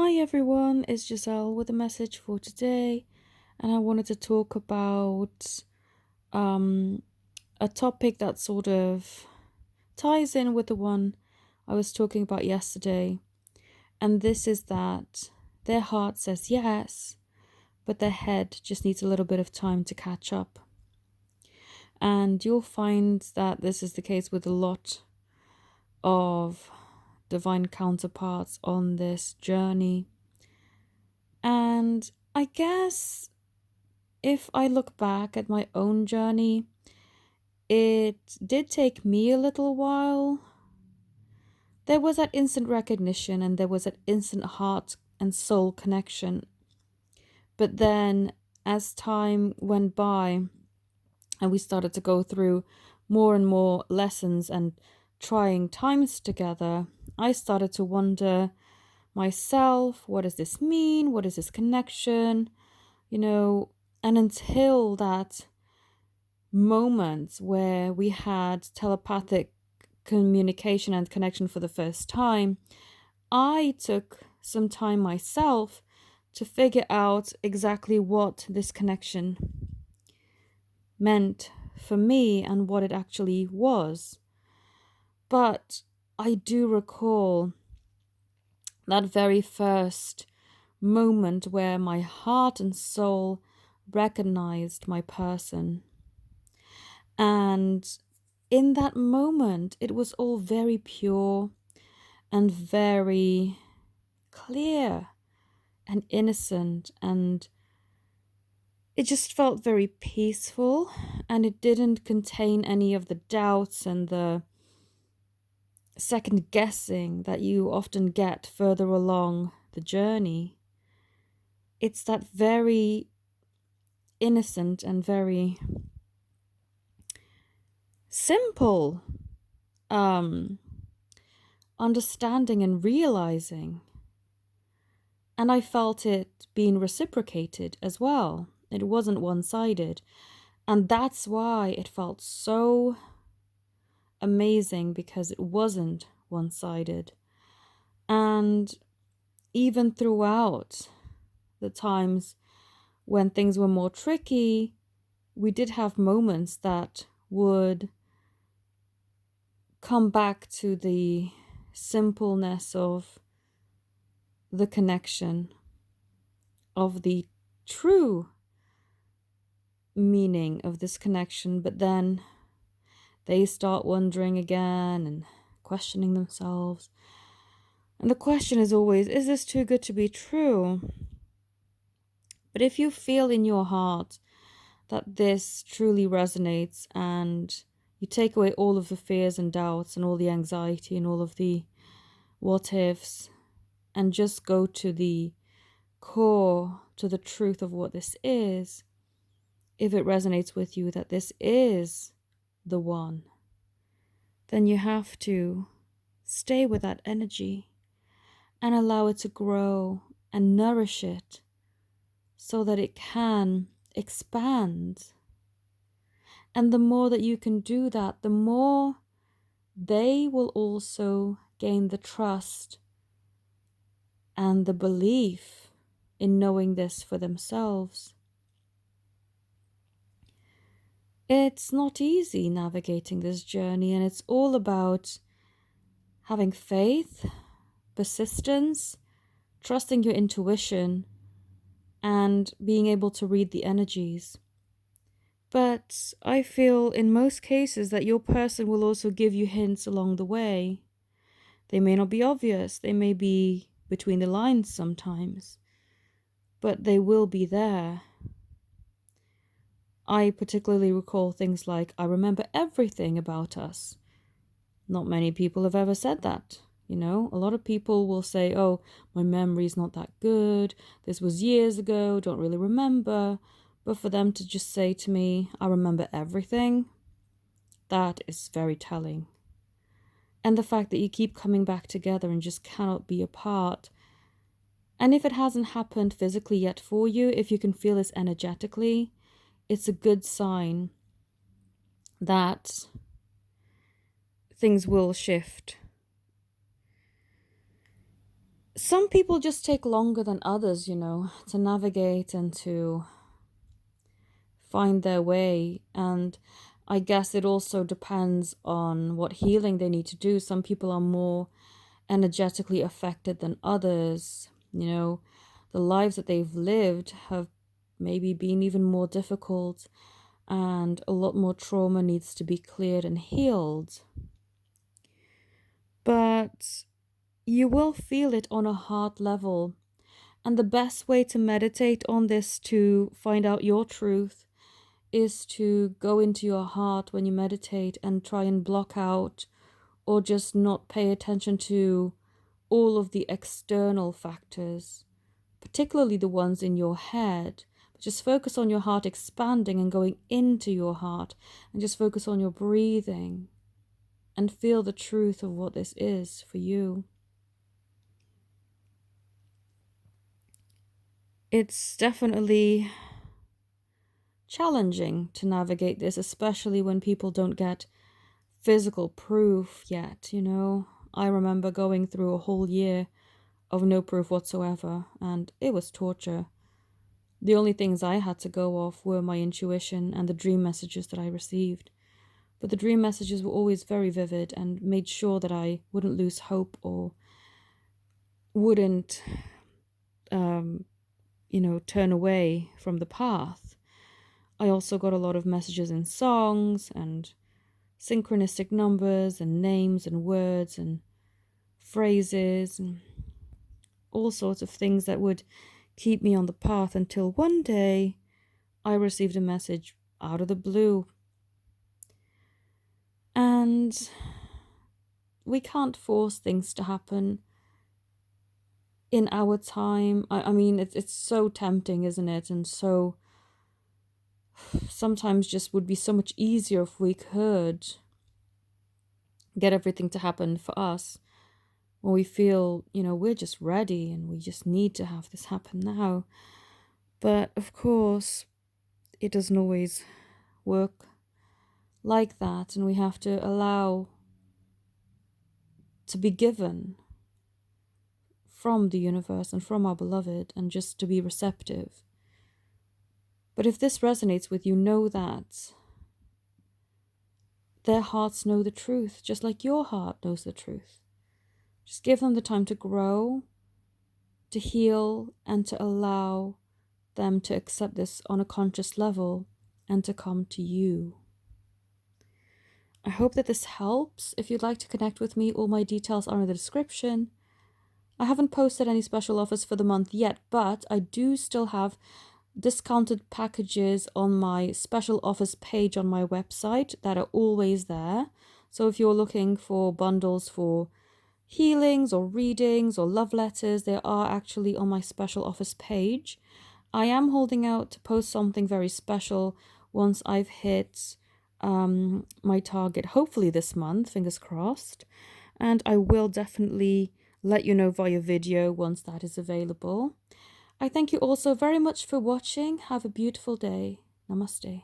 Hi everyone, it's Giselle with a message for today, and I wanted to talk about um, a topic that sort of ties in with the one I was talking about yesterday, and this is that their heart says yes, but their head just needs a little bit of time to catch up. And you'll find that this is the case with a lot of divine counterparts on this journey. And I guess if I look back at my own journey, it did take me a little while. There was that instant recognition and there was that instant heart and soul connection. But then, as time went by and we started to go through more and more lessons and trying times together, I started to wonder myself, what does this mean? What is this connection? You know, and until that moments where we had telepathic communication and connection for the first time, I took some time myself to figure out exactly what this connection meant for me and what it actually was. But I do recall that very first moment where my heart and soul recognized my person. And in that moment, it was all very pure and very clear and innocent, and it just felt very peaceful, and it didn't contain any of the doubts and the second guessing that you often get further along the journey. It's that very innocent and very simple um understanding and realizing. And I felt it being reciprocated as well. It wasn't one sided. And that's why it felt so amazing, because it wasn't one sided. And even throughout the times when things were more tricky, we did have moments that would come back to the simpleness of the connection, of the true meaning of this connection, but then they start wondering again and questioning themselves. And the question is always, is this too good to be true? But if you feel in your heart that this truly resonates and you take away all of the fears and doubts and all the anxiety and all of the what ifs and just go to the core, to the truth of what this is, if it resonates with you that this is the one, then you have to stay with that energy and allow it to grow and nourish it so that it can expand. And the more that you can do that, the more they will also gain the trust and the belief in knowing this for themselves. It's not easy navigating this journey, and it's all about having faith, persistence, trusting your intuition, and being able to read the energies. But I feel in most cases that your person will also give you hints along the way. They may not be obvious, they may be between the lines sometimes, but they will be there. I particularly recall things like, I remember everything about us. Not many people have ever said that. You know, a lot of people will say, oh, my memory's not that good. This was years ago, don't really remember. But for them to just say to me, I remember everything, that is very telling. And the fact that you keep coming back together and just cannot be apart. And if it hasn't happened physically yet for you, if you can feel this energetically, it's a good sign that things will shift. some people just take longer than others, to navigate and to find their way. And I guess it also depends on what healing they need to do. Some people are more energetically affected than others. The lives that they've lived have maybe been even more difficult, and a lot more trauma needs to be cleared and healed. But you will feel it on a heart level. And the best way to meditate on this, to find out your truth, is to go into your heart when you meditate and try and block out or just not pay attention to all of the external factors, particularly the ones in your head. But just focus on your heart expanding and going into your heart, and just focus on your breathing and feel the truth of what this is for you. It's definitely challenging to navigate this, especially when people don't get physical proof yet. I remember going through a whole year of no proof whatsoever, and it was torture. The only things I had to go off were my intuition and the dream messages that I received. But the dream messages were always very vivid and made sure that I wouldn't lose hope or wouldn't turn away from the path. I also got a lot of messages in songs and synchronistic numbers and names and words and phrases and all sorts of things that would keep me on the path, until one day I received a message out of the blue. And we can't force things to happen in our time. I mean, it's so tempting, isn't it? And so sometimes just would be so much easier if we could get everything to happen for us, when we feel, we're just ready and we just need to have this happen now. But of course, it doesn't always work like that, and we have to allow to be given from the universe and from our beloved, and just to be receptive. But if this resonates with you, know that their hearts know the truth, just like your heart knows the truth. Just give them the time to grow, to heal, and to allow them to accept this on a conscious level and to come to you. I hope that this helps. If you'd like to connect with me, all my details are in the description. I haven't posted any special offers for the month yet, but I do still have discounted packages on my special offers page on my website that are always there. So if you're looking for bundles for healings or readings or love letters, they are actually on my special offers page. I am holding out to post something very special once I've hit my target, hopefully this month, fingers crossed. And I will definitely let you know via video once that is available. I thank you also very much for watching. Have a beautiful day. Namaste.